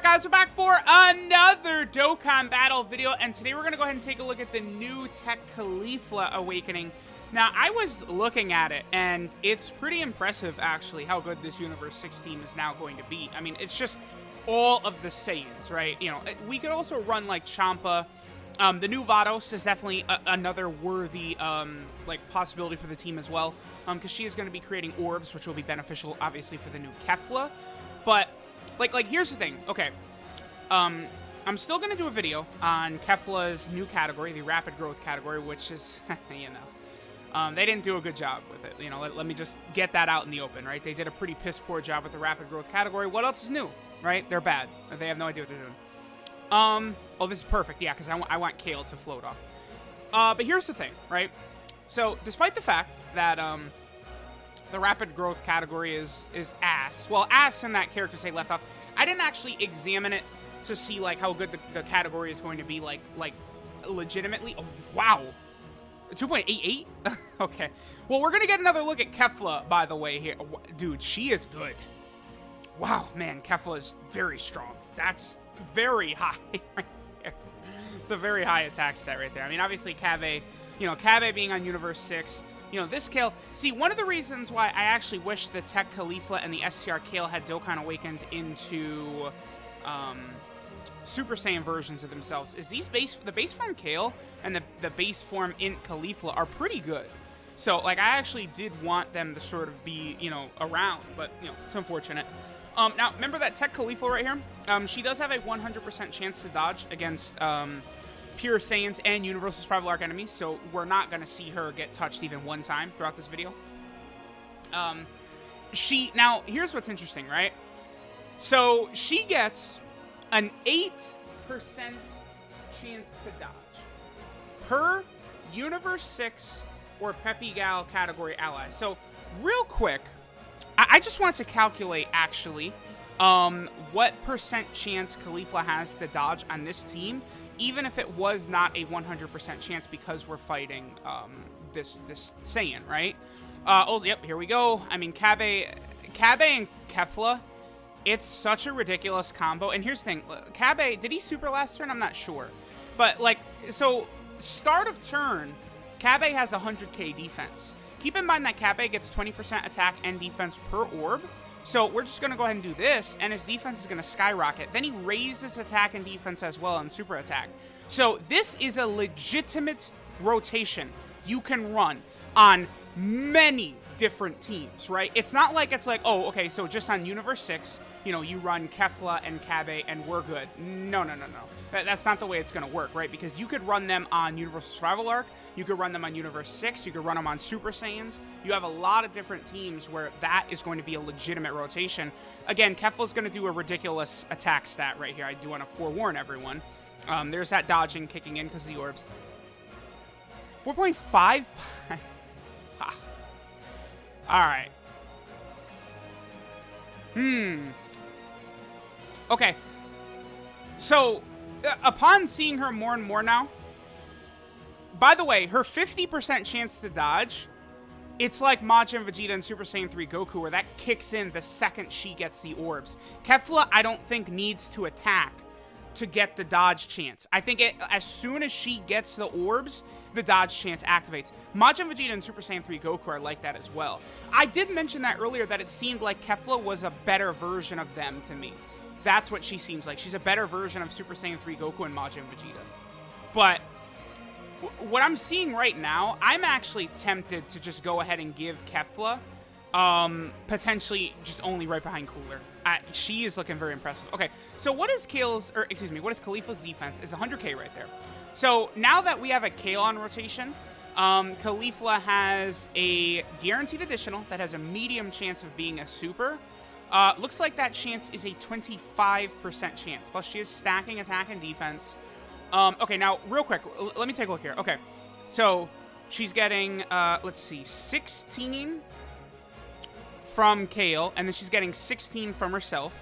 Alright guys, we're back for another Dokkan battle video, and today we're going to go ahead and take a look at the new TEQ CAULIFLA Awakening. Now, I was looking at it, and it's pretty impressive, actually, how good this Universe 6 team is now going to be. I mean, it's just all of the Saiyans, right? You know, we could also run, like, Champa. The new Vados is definitely another worthy, like, possibility for the team as well, because she is going to be creating orbs, which will be beneficial, obviously, for the new Kefla. But like, here's the thing. Okay, I'm still gonna do a video on Kefla's new category, the rapid growth category, which is, you know, they didn't do a good job with it. You know, let me just get that out in the open, right? They did a pretty piss poor job with the rapid growth category. What else is new, right? They're bad. They have no idea what they're doing. Oh, this is perfect. Yeah, because I want Kale to float off. But here's the thing, right? So, despite the fact that the rapid growth category is ass. Well, ass in that character say left off. I didn't actually examine it to see like how good the category is going to be like legitimately. Oh, wow. 2.88? Okay. Well, we're going to get another look at Kefla, by the way, here. Dude, she is good. Wow, man, Kefla is very strong. That's very high right there. It's a very high attack stat right there. I mean, obviously, Kave, you know, Kave being on Universe 6, you know, this Kale... See, one of the reasons why I actually wish the TEQ CAULIFLA and the SCR Kale had Dokkan awakened into Super Saiyan versions of themselves is the base form Kale and the base form Int Caulifla are pretty good. So, like, I actually did want them to sort of be, you know, around, but, you know, it's unfortunate. Now, remember that TEQ CAULIFLA right here? She does have a 100% chance to dodge against Pure Saiyans and Universal Survival Arc enemies, so we're not going to see her get touched even one time throughout this video. Now, here's what's interesting, right? So, she gets an 8% chance to dodge per Universe 6 or Peppy Gal category ally. So, real quick, I just want to calculate, actually, what percent chance Caulifla has to dodge on this team, even if it was not a 100% chance because we're fighting this Saiyan, right? Oh, yep, here we go. I mean, Kave and Kefla, it's such a ridiculous combo. And here's the thing. Kave, did he super last turn? I'm not sure. But, like, so, start of turn, Kave has 100k defense. Keep in mind that Kave gets 20% attack and defense per orb. So we're just going to go ahead and do this, and his defense is going to skyrocket. Then he raises attack and defense as well on super attack. So this is a legitimate rotation you can run on many different teams, right? It's not like it's like, oh, okay, so just on Universe 6, you know, you run Kefla and Kave and we're good. No. That's not the way it's going to work, right? Because you could run them on Universal Survival Arc, you could run them on Universe 6, you could run them on Super Saiyans. You have a lot of different teams where that is going to be a legitimate rotation. Again, Kefla's going to do a ridiculous attack stat right here. I do want to forewarn everyone. There's that dodging kicking in because of the orbs. 4.5? Alright. Okay. So, upon seeing her more and more now, by the way, her 50% chance to dodge, it's like Majin Vegeta and Super Saiyan 3 Goku, where that kicks in the second she gets the orbs. Kefla, I don't think, needs to attack to get the dodge chance. I think as soon as she gets the orbs, the dodge chance activates. Majin Vegeta and Super Saiyan 3 Goku are like that as well. I did mention that earlier, that it seemed like Kefla was a better version of them to me. That's what she seems like. She's a better version of Super Saiyan 3 Goku and Majin Vegeta. But what I'm seeing right now, I'm actually tempted to just go ahead and give Kefla potentially just only right behind Cooler. She is looking very impressive. Okay, so what is Caulifla's defense? Is 100k right there. So now that we have a Kale on rotation, Caulifla has a guaranteed additional that has a medium chance of being a super. Looks like that chance is a 25% chance. Plus, she is stacking attack and defense. Okay, now, real quick, let me take a look here. Okay, so she's getting, let's see, 16 from Kale, and then she's getting 16 from herself.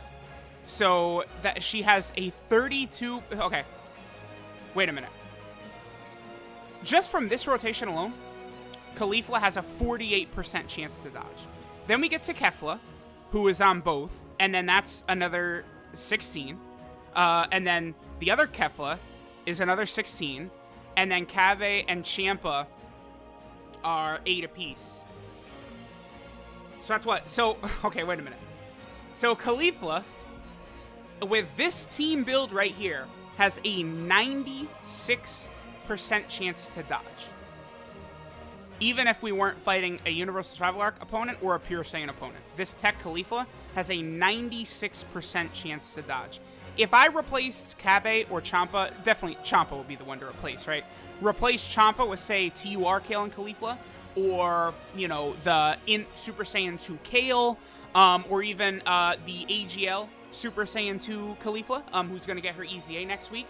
So that she has a 32... Okay, wait a minute. Just from this rotation alone, Caulifla has a 48% chance to dodge. Then we get to Kefla, who is on both, and then that's another 16. And then the other Kefla is another 16. And then Kave and Champa are 8 apiece. So that's what. So, okay, wait a minute. So Caulifla, with this team build right here, has a 96% chance to dodge. Even if we weren't fighting a Universal Survival Arc opponent or a Pure Saiyan opponent. This TEQ CAULIFLA has a 96% chance to dodge. If I replaced Kabe or Champa, definitely Champa would be the one to replace, right? Replace Champa with, say, TUR Kale and Caulifla, or, you know, the Super Saiyan 2 Kale, or even the AGL Super Saiyan 2 Caulifla, who's going to get her EZA next week.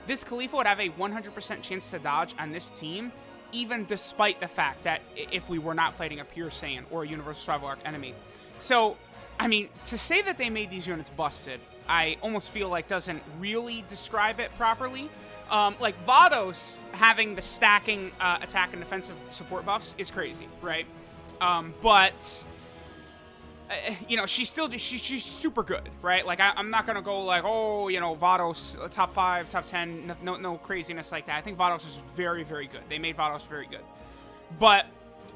This Caulifla would have a 100% chance to dodge on this team, even despite the fact that if we were not fighting a Pure Saiyan or a Universal Survival Arc enemy. So, I mean, to say that they made these units busted, I almost feel like doesn't really describe it properly. Like, Vados having the stacking attack and defensive support buffs is crazy, right? But, you know, she's super good, right? Like, I'm not going to go like, oh, you know, Vados, top 5, top 10, no craziness like that. I think Vados is very, very good. They made Vados very good. But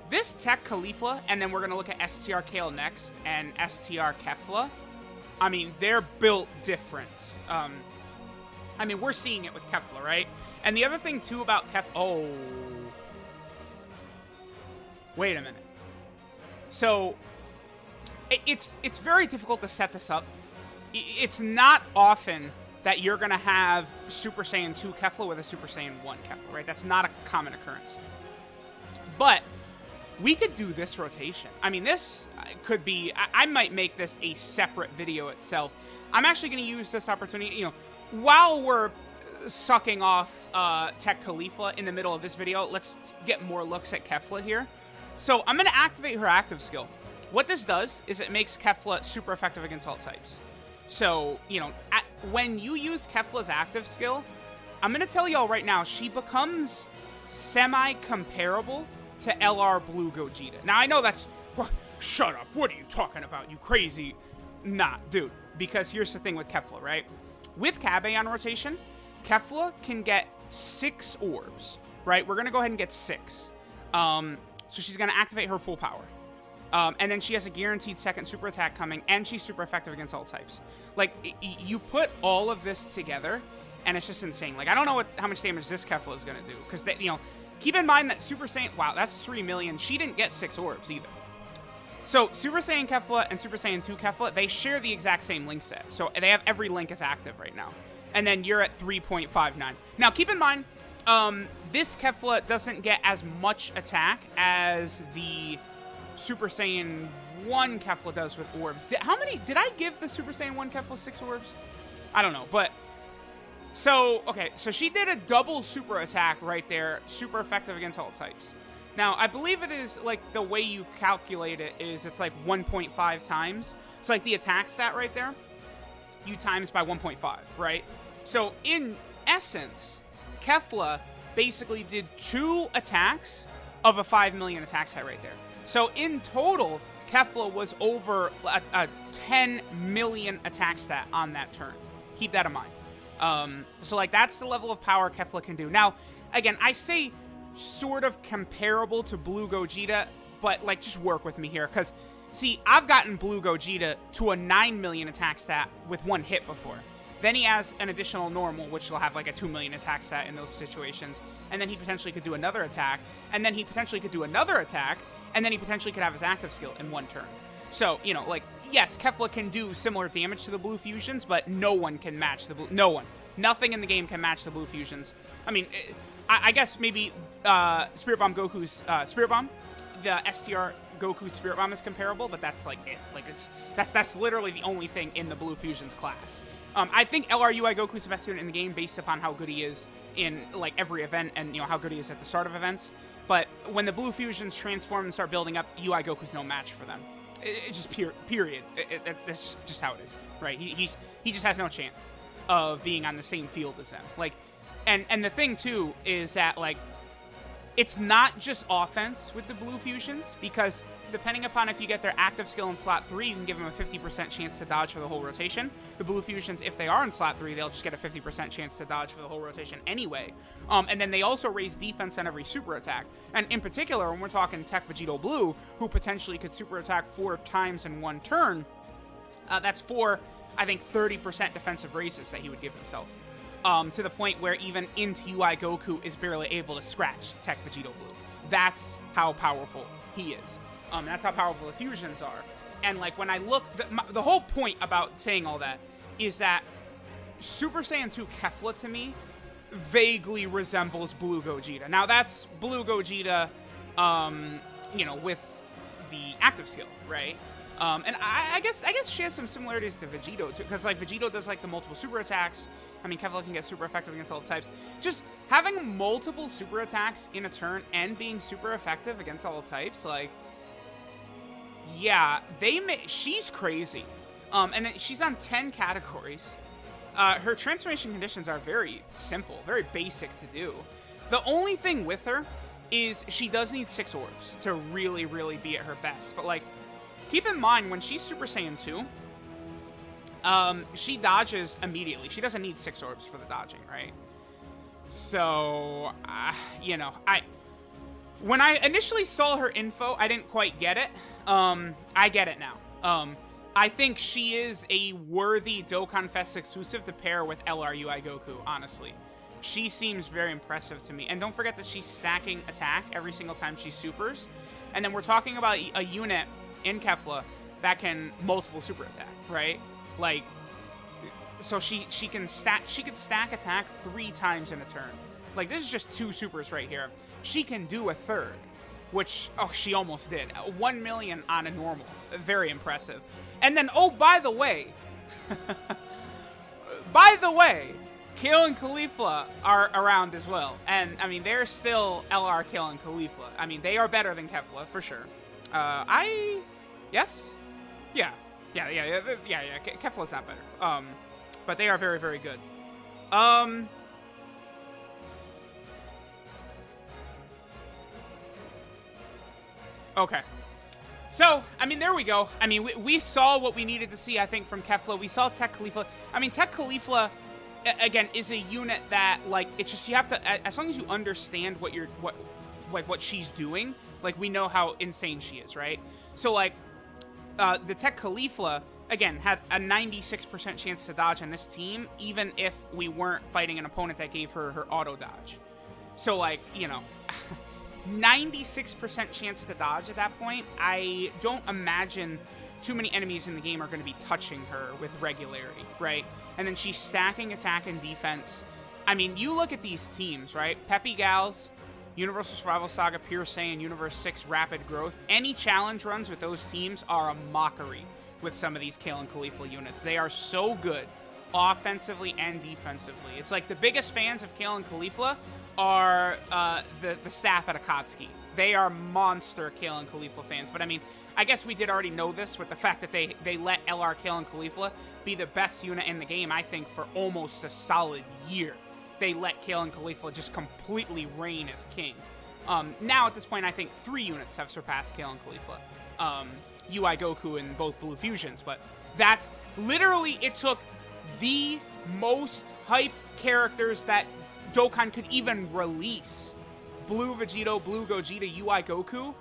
this TEQ CAULIFLA, and then we're going to look at STR Kale next, and STR Kefla, I mean, they're built different. I mean, we're seeing it with Kefla, right? And the other thing, too, about oh. Wait a minute. So, it's very difficult to set this up. It's not often that you're going to have Super Saiyan 2 Kefla with a Super Saiyan 1 Kefla, right? That's not a common occurrence. But we could do this rotation. I mean, this could be... I might make this a separate video itself. I'm actually going to use this opportunity, you know, while we're sucking off TEQ CAULIFLA in the middle of this video, let's get more looks at Kefla here. So I'm going to activate her active skill. What this does is it makes Kefla super effective against all types. So, you know, when you use Kefla's active skill, I'm going to tell y'all right now, she becomes semi-comparable to LR Blue Gogeta. Now, I know that's... Shut up. What are you talking about, you crazy... Nah, dude. Because here's the thing with Kefla, right? With Kabe on rotation, Kefla can get 6 orbs, right? We're going to go ahead and get 6. So she's going to activate her full power. And then she has a guaranteed second super attack coming, and she's super effective against all types. Like, you put all of this together, and it's just insane. Like, I don't know how much damage this Kefla is going to do. Because, you know, keep in mind that Super Saiyan... Wow, that's 3 million. She didn't get 6 orbs either. So, Super Saiyan Kefla and Super Saiyan 2 Kefla, they share the exact same link set. So, they have every link is active right now. And then you're at 3.59. Now, keep in mind, this Kefla doesn't get as much attack as the Super Saiyan 1 Kefla does with orbs. How many... Did I give the Super Saiyan 1 Kefla 6 orbs? I don't know, but... So, okay, so she did a double super attack right there. Super effective against all types. Now, I believe it is, like, the way you calculate it is it's, like, 1.5 times. It's like the attack stat right there. You times by 1.5, right? So, in essence, Kefla basically did 2 attacks of a 5 million attack stat right there. So, in total, Kefla was over a 10 million attack stat on that turn. Keep that in mind. So, like, that's the level of power Kefla can do. Now, again, I say sort of comparable to Blue Gogeta, but, like, just work with me here, because, see, I've gotten Blue Gogeta to a 9 million attack stat with 1 hit before. Then he has an additional normal, which will have, like, a 2 million attack stat in those situations, and then he potentially could do another attack, and then he potentially could do another attack, and then he potentially could have his active skill in 1 turn. So, you know, like, yes, Kefla can do similar damage to the Blue Fusions, but no one can match the Blue... No one. Nothing in the game can match the Blue Fusions. I mean, I guess maybe Spirit Bomb Goku's... Spirit Bomb, the STR Goku Spirit Bomb is comparable, but that's, like, it. Like, that's literally the only thing in the Blue Fusions class. I think LRUI Goku's the best unit in the game based upon how good he is in, like, every event and, you know, how good he is at the start of events. But when the Blue Fusions transform and start building up, UI Goku's no match for them. It's just period. That's just how it is, right? He just has no chance of being on the same field as them. Like, and the thing too is that, like, it's not just offense with the Blue Fusions, because depending upon if you get their active skill in slot 3, you can give them a 50% chance to dodge for the whole rotation. The blue fusions, if they are in slot 3, they'll just get a 50% chance to dodge for the whole rotation anyway. And then they also raise defense on every super attack. And in particular, when we're talking TEQ Vegito Blue, who potentially could super attack 4 times in one turn, that's 4, I think, 30% defensive raises that he would give himself. To the point where even into UI Goku is barely able to scratch TEQ Vegito Blue. That's how powerful he is. That's how powerful the fusions are. And like when I look, the whole point about saying all that is that Super Saiyan 2 Kefla to me vaguely resembles Blue Gogeta. Now that's Blue Gogeta, you know, with the active skill, right? And I guess she has some similarities to Vegito too, because like Vegito does like the multiple super attacks. I mean, Kefla can get super effective against all types. Just having multiple super attacks in a turn and being super effective against all types, like, yeah, she's crazy. And she's on 10 categories. Her transformation conditions are very simple, very basic to do. The only thing with her is she does need 6 orbs to really, really be at her best. But like, keep in mind, when she's Super Saiyan 2, she dodges immediately. She doesn't need 6 orbs for the dodging, right? So, you know, when I initially saw her info, I didn't quite get it. I get it now. I think she is a worthy Dokkan Fest exclusive to pair with LRUI Goku, honestly. She seems very impressive to me. And don't forget that she's stacking attack every single time she supers. And then we're talking about a unit in Kefla that can multiple super attack, right? Like, so she could stack attack 3 times in a turn. Like, this is just 2 supers right here. She can do a third, which, oh, she almost did. 1 million on a normal. Very impressive. And then, oh, by the way, Kale and Caulifla are around as well. And, I mean, they're still LR Kale and Caulifla. I mean, they are better than Kefla, for sure. Yes? Yeah. Yeah. Kefla's not better. But they are very, very good. Okay. So, I mean, there we go. I mean, we saw what we needed to see, I think, from Kefla. We saw TEQ CAULIFLA. I mean, TEQ CAULIFLA, again, is a unit that, like, it's just, you have to, as long as you understand what she's doing, like, we know how insane she is, right? So, like, the TEQ CAULIFLA, again, had a 96% chance to dodge on this team, even if we weren't fighting an opponent that gave her auto dodge. So, like, you know, 96% chance to dodge at that point. I don't imagine too many enemies in the game are going to be touching her with regularity, right? And then she's stacking attack and defense. I mean, you look at these teams, right? Peppy Gals, Universal Survival Saga, Pure Saiyan, Universe 6 Rapid Growth. Any challenge runs with those teams are a mockery with some of these Kale and Caulifla units. They are so good offensively and defensively. It's like the biggest fans of Kale and Caulifla are the staff at Akatsuki. They are monster Kale and Caulifla fans. But I mean, I guess we did already know this with the fact that they let LR Kale and Caulifla be the best unit in the game, I think, for almost a solid year. They let Kale and Caulifla just completely reign as king. Now, at this point, I think 3 units have surpassed Kale and Caulifla. UI Goku and both Blue Fusions. But that's literally, it took the most hype characters that Dokkan could even release. Blue Vegito, Blue Gogeta, UI Goku.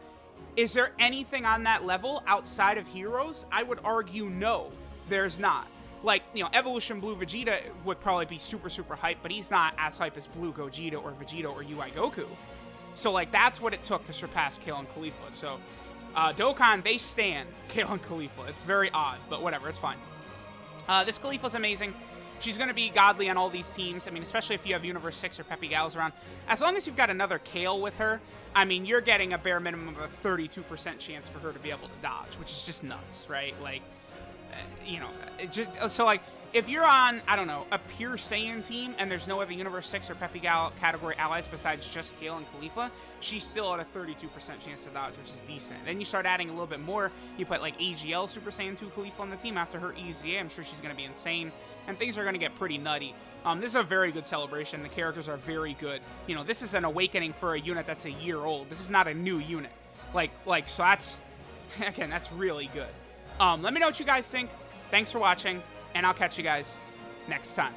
Is there anything on that level outside of Heroes? I would argue no, there's not. Like, you know, Evolution Blue Vegeta would probably be super, super hype, but he's not as hype as Blue Gogeta or Vegito or UI Goku. So, like, that's what it took to surpass Kale and Caulifla. So, Dokkan, they stand Kale and Caulifla. It's very odd, but whatever, it's fine. This Caulifla's amazing. She's going to be godly on all these teams. I mean, especially if you have Universe 6 or Peppy Gals around. As long as you've got another Kale with her, I mean, you're getting a bare minimum of a 32% chance for her to be able to dodge, which is just nuts, right? Like, you know, it just, so like, if you're on, I don't know, a Pure Saiyan team and there's no other Universe 6 or Peppy Gal category allies besides just Kale and Caulifla, she's still at a 32% chance to dodge, which is decent. Then you start adding a little bit more. You put like AGL Super Saiyan 2 Caulifla on the team after her EZA. I'm sure she's going to be insane, and things are going to get pretty nutty. This is a very good celebration. The characters are very good. You know, this is an awakening for a unit that's a year old. This is not a new unit. Like, so Again, that's really good. Let me know what you guys think. Thanks for watching, and I'll catch you guys next time.